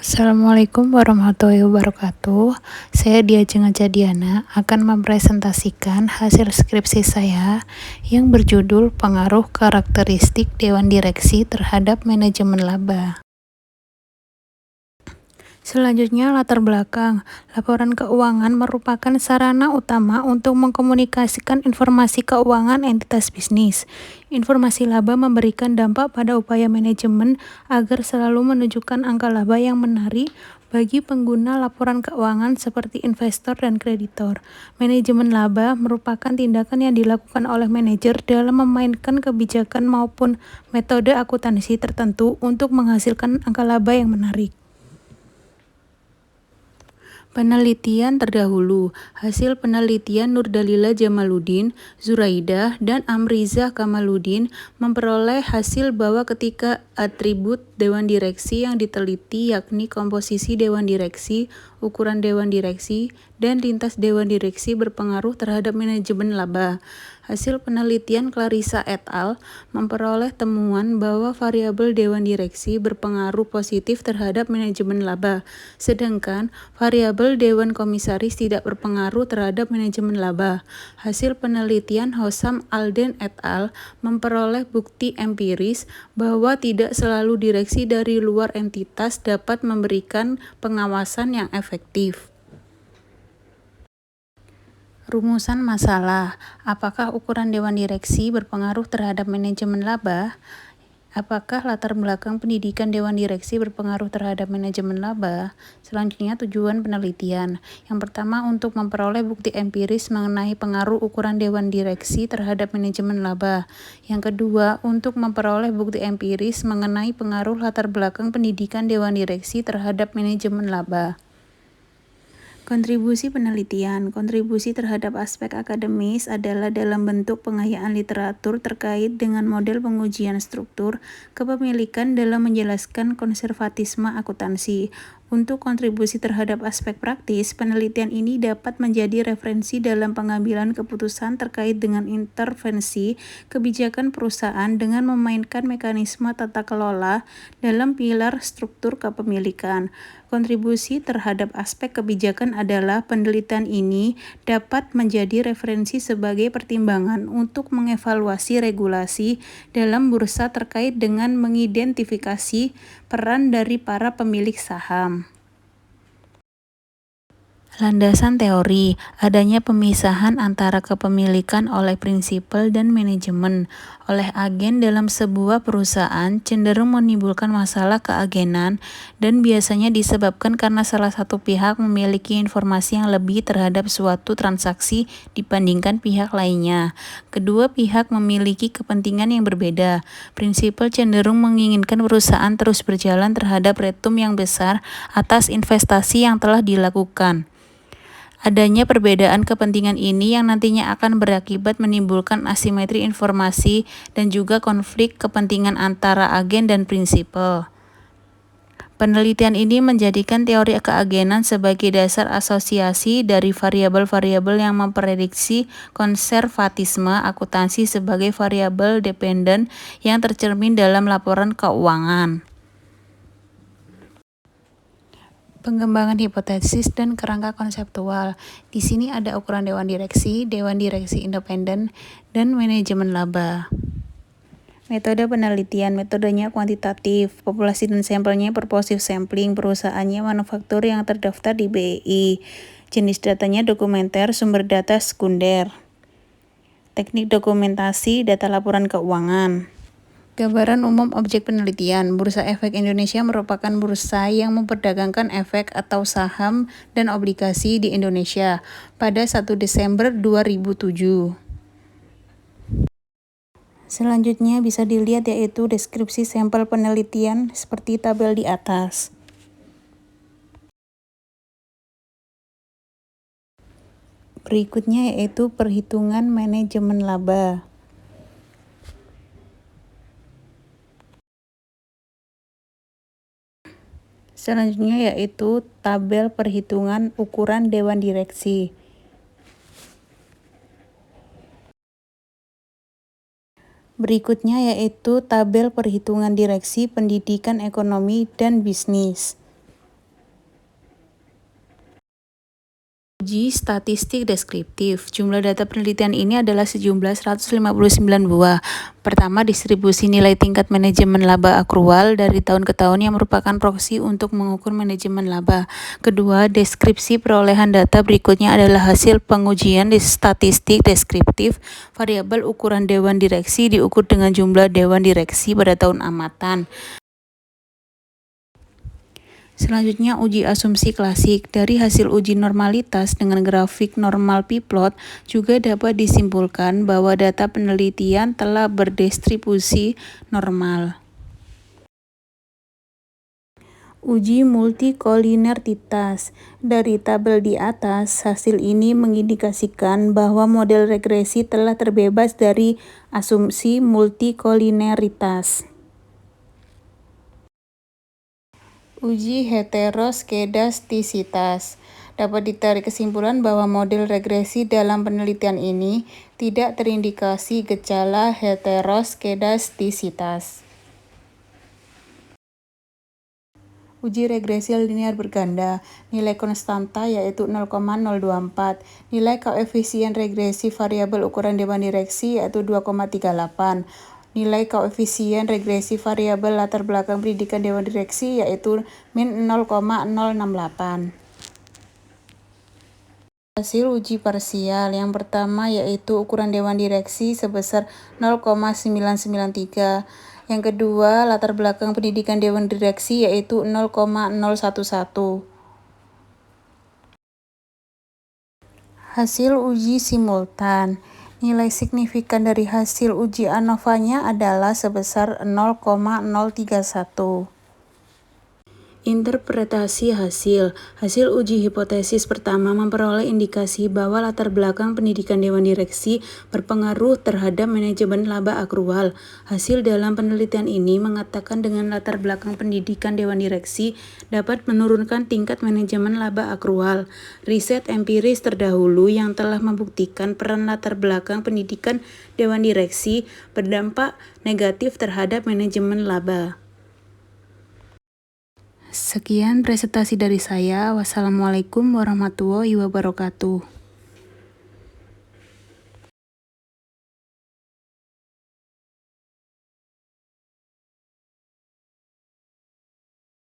Assalamualaikum warahmatullahi wabarakatuh. Saya Diajeng Aja Diana akan mempresentasikan hasil skripsi saya yang berjudul Pengaruh Karakteristik Dewan Direksi terhadap Manajemen Laba. Selanjutnya, latar belakang. Laporan keuangan merupakan sarana utama untuk mengkomunikasikan informasi keuangan entitas bisnis. Informasi laba memberikan dampak pada upaya manajemen agar selalu menunjukkan angka laba yang menarik bagi pengguna laporan keuangan seperti investor dan kreditor. Manajemen laba merupakan tindakan yang dilakukan oleh manajer dalam memainkan kebijakan maupun metode akuntansi tertentu untuk menghasilkan angka laba yang menarik. Penelitian terdahulu. Hasil penelitian Nurdalila Jamaluddin, Zuraidah, dan Amrizah Kamaluddin memperoleh hasil bahwa ketika atribut Dewan Direksi yang diteliti yakni komposisi Dewan Direksi, ukuran Dewan Direksi, dan lintas Dewan Direksi berpengaruh terhadap manajemen laba. Hasil penelitian Clarissa et al. Memperoleh temuan bahwa variabel Dewan Direksi berpengaruh positif terhadap manajemen laba, sedangkan variabel Dewan Komisaris tidak berpengaruh terhadap manajemen laba. Hasil penelitian Hossam Alden et al. Memperoleh bukti empiris bahwa tidak selalu direksi dari luar entitas dapat memberikan pengawasan yang efektif. Rumusan masalah. Apakah ukuran Dewan Direksi berpengaruh terhadap manajemen laba? Apakah latar belakang pendidikan Dewan Direksi berpengaruh terhadap manajemen laba? Selanjutnya, tujuan penelitian. Yang pertama, untuk memperoleh bukti empiris mengenai pengaruh ukuran Dewan Direksi terhadap manajemen laba. Yang kedua, untuk memperoleh bukti empiris mengenai pengaruh latar belakang pendidikan Dewan Direksi terhadap manajemen laba. Kontribusi penelitian. Kontribusi terhadap aspek akademis adalah dalam bentuk pengayaan literatur terkait dengan model pengujian struktur kepemilikan dalam menjelaskan konservatisme akuntansi. Untuk kontribusi terhadap aspek praktis, penelitian ini dapat menjadi referensi dalam pengambilan keputusan terkait dengan intervensi kebijakan perusahaan dengan memainkan mekanisme tata kelola dalam pilar struktur kepemilikan. Kontribusi terhadap aspek kebijakan adalah penelitian ini dapat menjadi referensi sebagai pertimbangan untuk mengevaluasi regulasi dalam bursa terkait dengan mengidentifikasi peran dari para pemilik saham. Landasan teori, adanya pemisahan antara kepemilikan oleh prinsipal dan manajemen oleh agen dalam sebuah perusahaan cenderung menimbulkan masalah keagenan dan biasanya disebabkan karena salah satu pihak memiliki informasi yang lebih terhadap suatu transaksi dibandingkan pihak lainnya. Kedua pihak memiliki kepentingan yang berbeda. Prinsipal cenderung menginginkan perusahaan terus berjalan terhadap return yang besar atas investasi yang telah dilakukan. Adanya perbedaan kepentingan ini yang nantinya akan berakibat menimbulkan asimetri informasi dan juga konflik kepentingan antara agen dan prinsipal. Penelitian ini menjadikan teori keagenan sebagai dasar asosiasi dari variabel-variabel yang memprediksi konservatisme akuntansi sebagai variabel dependen yang tercermin dalam laporan keuangan. Pengembangan hipotesis dan kerangka konseptual. Di sini ada ukuran Dewan Direksi independen, dan manajemen laba. Metode penelitian, metodenya kuantitatif, populasi dan sampelnya purposive sampling, perusahaannya manufaktur yang terdaftar di BEI, jenis datanya dokumenter, sumber data sekunder, teknik dokumentasi, data laporan keuangan. Gambaran umum objek penelitian. Bursa Efek Indonesia merupakan bursa yang memperdagangkan efek atau saham dan obligasi di Indonesia pada 1 Desember 2007. Selanjutnya bisa dilihat yaitu deskripsi sampel penelitian seperti tabel di atas. Berikutnya yaitu perhitungan manajemen laba. Selanjutnya yaitu tabel perhitungan ukuran Dewan Direksi. Berikutnya yaitu tabel perhitungan direksi pendidikan ekonomi dan bisnis. Uji statistik deskriptif. Jumlah data penelitian ini adalah sejumlah 159 buah. Pertama, distribusi nilai tingkat manajemen laba akrual dari tahun ke tahun yang merupakan proksi untuk mengukur manajemen laba. Kedua, deskripsi perolehan data berikutnya adalah hasil pengujian statistik deskriptif. Variabel ukuran dewan direksi diukur dengan jumlah dewan direksi pada tahun amatan. Selanjutnya, uji asumsi klasik. Dari hasil uji normalitas dengan grafik normal p-plot juga dapat disimpulkan bahwa data penelitian telah berdistribusi normal. Uji multikolinertitas. Dari tabel di atas, hasil ini mengindikasikan bahwa model regresi telah terbebas dari asumsi multikolineritas. Uji heteroskedastisitas. Dapat ditarik kesimpulan bahwa model regresi dalam penelitian ini tidak terindikasi gejala heteroskedastisitas. Uji regresi linear berganda. Nilai konstanta yaitu 0,024. Nilai koefisien regresi variabel ukuran dewan direksi yaitu 2,38. Nilai koefisien regresi variabel latar belakang pendidikan dewan direksi yaitu min 0,068. Hasil uji parsial yang pertama yaitu ukuran dewan direksi sebesar 0,993. Yang kedua, latar belakang pendidikan dewan direksi yaitu 0,011. Hasil uji simultan. Nilai signifikan dari hasil uji ANOVA-nya adalah sebesar 0,031. Interpretasi hasil. Hasil uji hipotesis pertama memperoleh indikasi bahwa latar belakang pendidikan dewan direksi berpengaruh terhadap manajemen laba akrual. Hasil dalam penelitian ini mengatakan dengan latar belakang pendidikan dewan direksi dapat menurunkan tingkat manajemen laba akrual. Riset empiris terdahulu yang telah membuktikan peran latar belakang pendidikan dewan direksi berdampak negatif terhadap manajemen laba. Sekian presentasi dari saya. Wassalamualaikum warahmatullahi wabarakatuh.